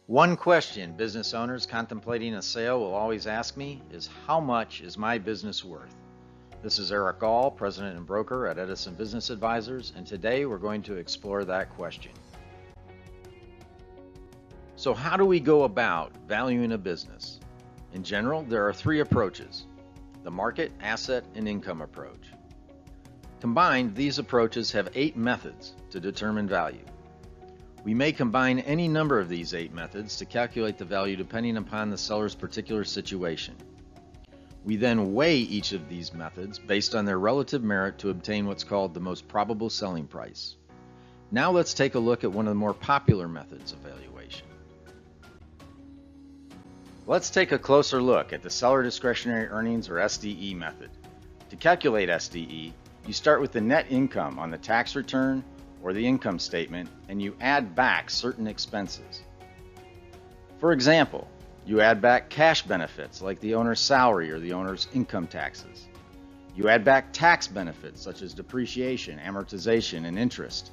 One question business owners contemplating a sale will always ask me is, how much is my business worth? This is Eric Gall, President and Broker at Edison Business Advisors, and today we're going to explore that question. So how do we go about valuing a business? In general, there are three approaches: the market, asset, and income approach. Combined, these approaches have 8 methods to determine value. We may combine any number of these 8 methods to calculate the value depending upon the seller's particular situation. We then weigh each of these methods based on their relative merit to obtain what's called the most probable selling price. Now let's take a look at one of the more popular methods of valuation. Let's take a closer look at the seller discretionary earnings, or SDE, method. To calculate SDE, you start with the net income on the tax return or the income statement, and you add back certain expenses. For example, you add back cash benefits like the owner's salary or the owner's income taxes. You add back tax benefits such as depreciation, amortization, and interest.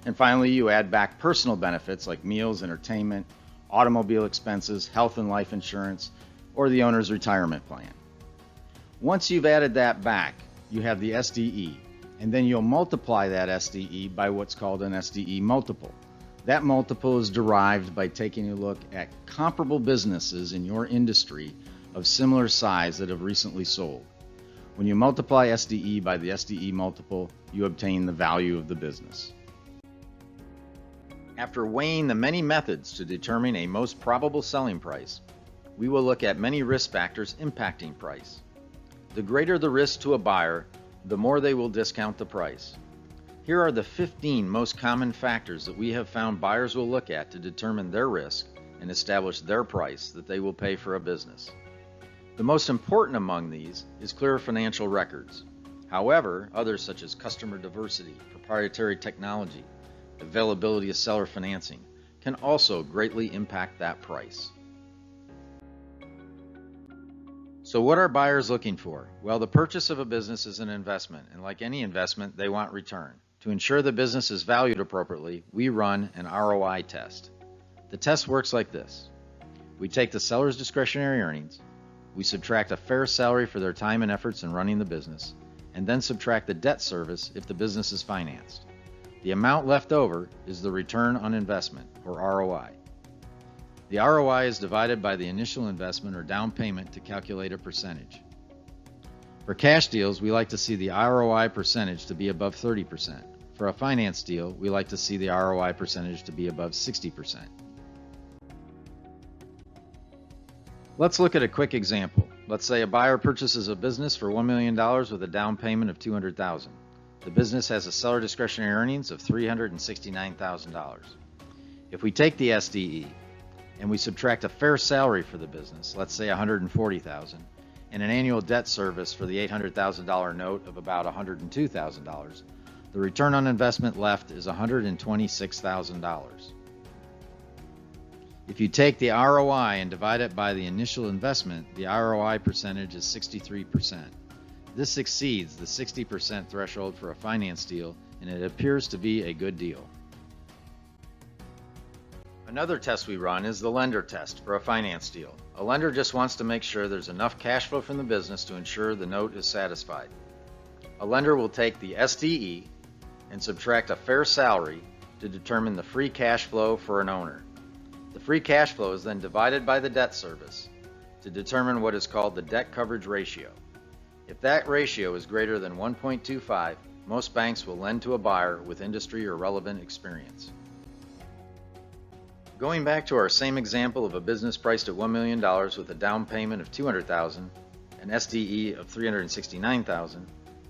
And finally, you add back personal benefits like meals, entertainment, automobile expenses, health and life insurance, or the owner's retirement plan. Once you've added that back, you have the SDE, and then you'll multiply that SDE by what's called an SDE multiple. That multiple is derived by taking a look at comparable businesses in your industry of similar size that have recently sold. When you multiply SDE by the SDE multiple, you obtain the value of the business. After weighing the many methods to determine a most probable selling price, we will look at many risk factors impacting price. The greater the risk to a buyer, the more they will discount the price. Here are the 15 most common factors that we have found buyers will look at to determine their risk and establish their price that they will pay for a business. The most important among these is clear financial records. However, others such as customer diversity, proprietary technology, availability of seller financing can also greatly impact that price. So what are buyers looking for? Well, the purchase of a business is an investment, and like any investment, they want return. To ensure the business is valued appropriately, we run an ROI test. The test works like this. We take the seller's discretionary earnings, we subtract a fair salary for their time and efforts in running the business, and then subtract the debt service if the business is financed. The amount left over is the return on investment, or ROI. The ROI is divided by the initial investment or down payment to calculate a percentage. For cash deals, we like to see the ROI percentage to be above 30%. For a finance deal, we like to see the ROI percentage to be above 60%. Let's look at a quick example. Let's say a buyer purchases a business for $1 million with a down payment of $200,000. The business has a seller discretionary earnings of $369,000. If we take the SDE and we subtract a fair salary for the business, let's say $140,000, and an annual debt service for the $800,000 note of about $102,000, the return on investment left is $126,000. If you take the ROI and divide it by the initial investment, the ROI percentage is 63%. This exceeds the 60% threshold for a finance deal, and it appears to be a good deal. Another test we run is the lender test for a finance deal. A lender just wants to make sure there's enough cash flow from the business to ensure the note is satisfied. A lender will take the SDE and subtract a fair salary to determine the free cash flow for an owner. The free cash flow is then divided by the debt service to determine what is called the debt coverage ratio. If that ratio is greater than 1.25, most banks will lend to a buyer with industry or relevant experience. Going back to our same example of a business priced at $1 million with a down payment of $200,000, an SDE of $369,000,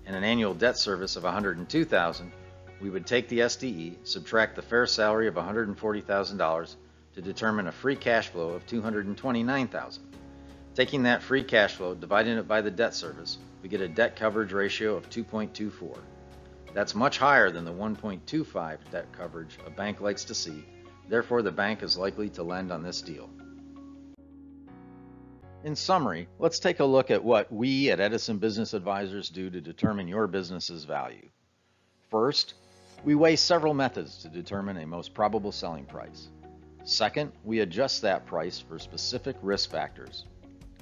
and an annual debt service of $102,000, we would take the SDE, subtract the fair salary of $140,000 to determine a free cash flow of $229,000. Taking that free cash flow, dividing it by the debt service, we get a debt coverage ratio of 2.24. That's much higher than the 1.25 debt coverage a bank likes to see. Therefore, the bank is likely to lend on this deal. In summary, let's take a look at what we at Edison Business Advisors do to determine your business's value. First, we weigh several methods to determine a most probable selling price. Second, we adjust that price for specific risk factors.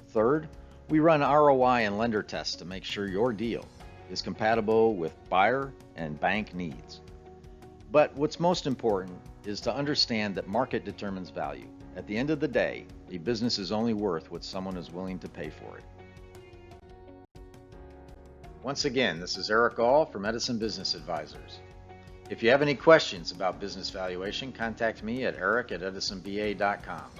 Third, we run ROI and lender tests to make sure your deal is compatible with buyer and bank needs. But what's most important is to understand that market determines value. At the end of the day, a business is only worth what someone is willing to pay for it. Once again, this is Eric Gall from Edison Business Advisors. If you have any questions about business valuation, contact me at eric@edisonba.com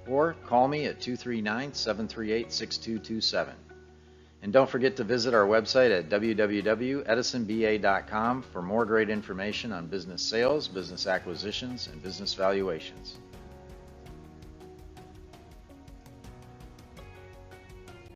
or call me at 239-738-6227. And don't forget to visit our website at www.edisonba.com for more great information on business sales, business acquisitions, and business valuations.